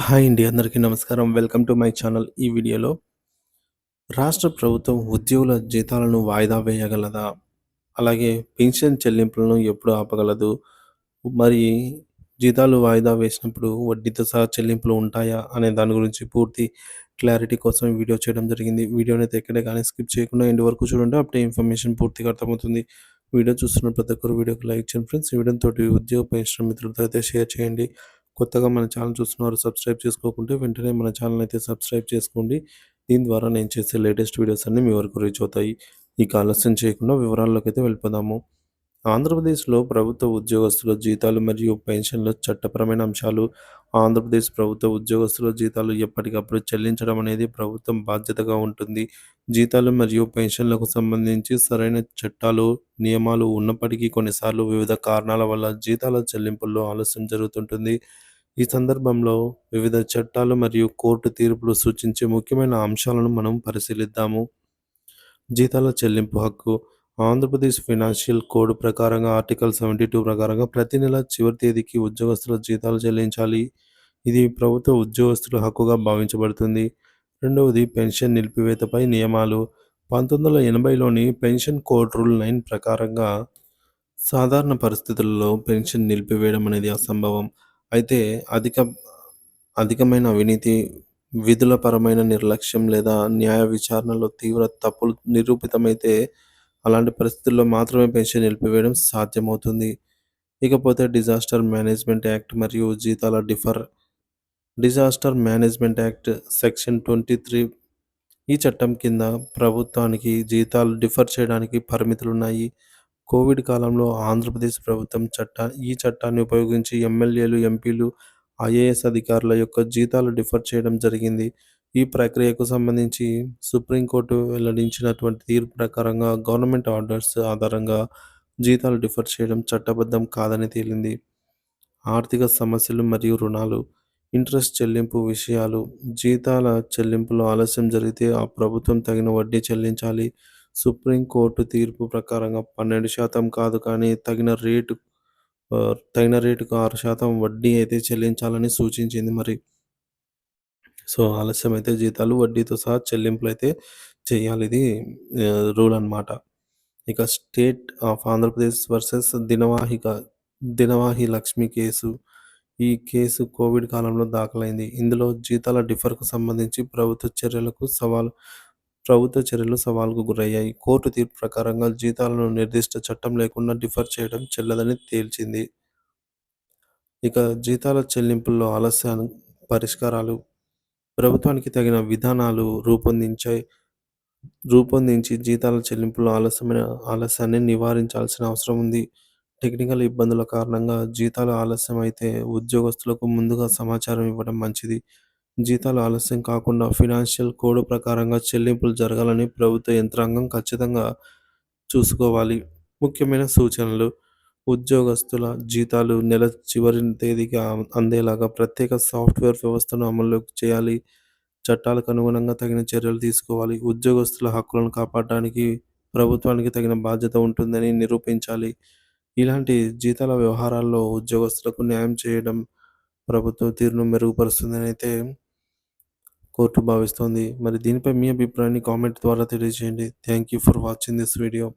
Hi అండి. అందరికీ నమస్కారం. Welcome to my channel. ఈ వీడియోలో రాష్ట్ర ప్రభుత్వం ఉద్యోగుల జీతాలను వాయిదా వేయగలదా? అలాగే పెన్షన్ చెల్లింపులను ఎప్పుడు ఆపగలదు? మరి జీతాలు వాయిదా వేసినప్పుడు వడ్డీతో సహా చెల్లింపులు ఉంటాయా? అనే దాని గురించి పూర్తి క్లారిటీ కోసం ఈ వీడియో చేయడం జరిగింది. వీడియోనైతే ఎక్కడ గాని స్కిప్ చేయకుండా ఎండ్ వరకు చూడండి. అప్పుడే ఇన్ఫర్మేషన్ పూర్తిగా అర్థమవుతుంది. వీడియో చూస్తున్న ప్రతి ఒక్కరు వీడియోకి లైక్ చేయండి ఫ్రెండ్స్. ఈ వీడియోతోటి ఉద్యోగ పెన్షన్ మిత్రులతో అయితే షేర్ చేయండి. కొత్తగా మన ఛానల్ చూస్తున్నవారు సబ్స్క్రైబ్ చేసుకోకుంటే వెంటనే మన ఛానల్ అయితే సబ్స్క్రైబ్ చేసుకోండి. దీని ద్వారా నేను చేసే లేటెస్ట్ వీడియోస్ అన్నీ మీ వరకు రీచ్ అవుతాయి. ఇక ఆలస్యం చేయకుండా వివరాల్లోకైతే వెళ్ళిపోదాము. ఆంధ్రప్రదేశ్‌లో ప్రభుత్వ ఉద్యోగస్తుల జీతాలు మరియు పెన్షన్ల చట్టపరమైన అంశాలు. ఆంధ్రప్రదేశ్ ప్రభుత్వ ఉద్యోగస్తుల జీతాలు ఎప్పటికప్పుడు చెల్లించడం అనేది ప్రభుత్వం బాధ్యతగా ఉంటుంది. జీతాలు మరియు పెన్షన్లకు సంబంధించి సరైన చట్టాలు, నియమాలు ఉన్నప్పటికీ కొన్నిసార్లు వివిధ కారణాల వల్ల జీతాల చెల్లింపుల్లో ఆలస్యం జరుగుతుంటుంది. ఈ సందర్భంలో వివిధ చట్టాలు మరియు కోర్టు తీర్పులు సూచించే ముఖ్యమైన అంశాలను మనం పరిశీలిద్దాము. జీతాల చెల్లింపు హక్కు. ఆంధ్రప్రదేశ్ ఫైనాన్షియల్ కోడ్ ప్రకారంగా ఆర్టికల్ 72 ప్రకారంగా ప్రతి నెల చివరి తేదీకి ఉద్యోగస్తుల జీతాలు చెల్లించాలి. ఇది ప్రభుత్వ ఉద్యోగస్తుల హక్కుగా భావించబడుతుంది. రెండవది పెన్షన్ నిలిపివేతపై నియమాలు. 1980లోని పెన్షన్ కోడ్ రూల్ 9 ప్రకారంగా సాధారణ పరిస్థితులలో పెన్షన్ నిలిపివేయడం అనేది అసంభవం. అయితే అధిక అధికమైన అవినీతి, విధుల పరమైన నిర్లక్ష్యం లేదా న్యాయ విచారణలో తీవ్ర తప్పులు నిరూపితమైతే అలాంటి పరిస్థితుల్లో మాత్రమే పెన్షన్ నిలిపివేయడం సాధ్యమవుతుంది. ఇకపోతే డిజాస్టర్ మేనేజ్మెంట్ యాక్ట్ మరియు జీతాల డిజాస్టర్ మేనేజ్మెంట్ యాక్ట్ సెక్షన్ 23 ఈ చట్టం కింద ప్రభుత్వానికి జీతాలు డిఫర్ చేయడానికి పరిమితులున్నాయి. కోవిడ్ కాలంలో ఆంధ్రప్రదేశ్ ప్రభుత్వం ఈ చట్టాన్ని ఉపయోగించి ఎమ్మెల్యేలు, ఎంపీలు, ఐఏఎస్ అధికారుల యొక్క జీతాలు డిఫర్ చేయడం జరిగింది. ఈ ప్రక్రియకు సంబంధించి సుప్రీంకోర్టు వెల్లడించినటువంటి తీర్పు ప్రకారంగా గవర్నమెంట్ ఆర్డర్స్ ఆధారంగా జీతాలు డిఫర్ చేయడం చట్టబద్ధం కాదని తేలింది. ఆర్థిక సమస్యలు మరియు రుణాలు, ఇంట్రెస్ట్ చెల్లింపు విషయాలు. జీతాల చెల్లింపులో ఆలస్యం జరిగితే ఆ ప్రభుత్వం తగిన వడ్డీ చెల్లించాలి. సుప్రీంకోర్టు తీర్పు ప్రకారంగా 12% కాదు కానీ తగిన రేటుకు 6% వడ్డీ అయితే చెల్లించాలని సూచించింది మరి. సో, ఆలస్యమైతే జీతాలు వడ్డీతో సహా చెల్లింపులైతే చేయాలి. ఇది రూల్ అనమాట. ఇక state of Andhra Pradesh versus Dinavahi Lakshmi case. ఈ కేసు కోవిడ్ కాలంలో దాఖలైంది. ఇందులో జీతాల డిఫర్‌కు సంబంధించి ప్రభుత్వ చర్యలు సవాలుకు గురయ్యాయి. కోర్టు తీర్పు ప్రకారంగా జీతాలను నిర్దిష్ట చట్టం లేకుండా డిఫర్ చేయడం చెల్లదని తేల్చింది. ఇక జీతాల చెల్లింపుల్లో పరిష్కారాలు. ప్రభుత్వానికి తగిన విధానాలు రూపొందించి జీతాల చెల్లింపులో ఆలస్యాన్ని నివారించాల్సిన అవసరం ఉంది. టెక్నికల్ ఇబ్బందుల కారణంగా జీతాలు ఆలస్యమైతే ఉద్యోగస్తులకు ముందుగా సమాచారం ఇవ్వడం మంచిది. జీతాలు ఆలస్యం కాకుండా ఫైనాన్షియల్ కోడ్ ప్రకారంగా చెల్లింపులు జరగాలని ప్రభుత్వ యంత్రాంగం ఖచ్చితంగా చూసుకోవాలి. ముఖ్యమైన సూచనలు. ఉద్యోగస్తుల జీతాలు నెల చివరి తేదీకి అందేలాగా ప్రత్యేక సాఫ్ట్‌వేర్ వ్యవస్థను అమల్లోకి చేయాలి. చట్టాలకు అనుగుణంగా తగిన చర్యలు తీసుకోవాలి. ఉద్యోగస్తుల హక్కులను కాపాడడానికి ప్రభుత్వానికి తగిన బాధ్యత ఉంటుందని నిరూపించాలి. ఇలాంటి జీతాల వ్యవహారాల్లో ఉద్యోగస్తులకు న్యాయం చేయడం ప్రభుత్వ తీరును మెరుగుపరుస్తుందనైతే కోర్టు భావిస్తోంది. మరి దీనిపై మీ అభిప్రాయాన్ని కామెంట్ ద్వారా తెలియజేయండి. Thank you for watching this video.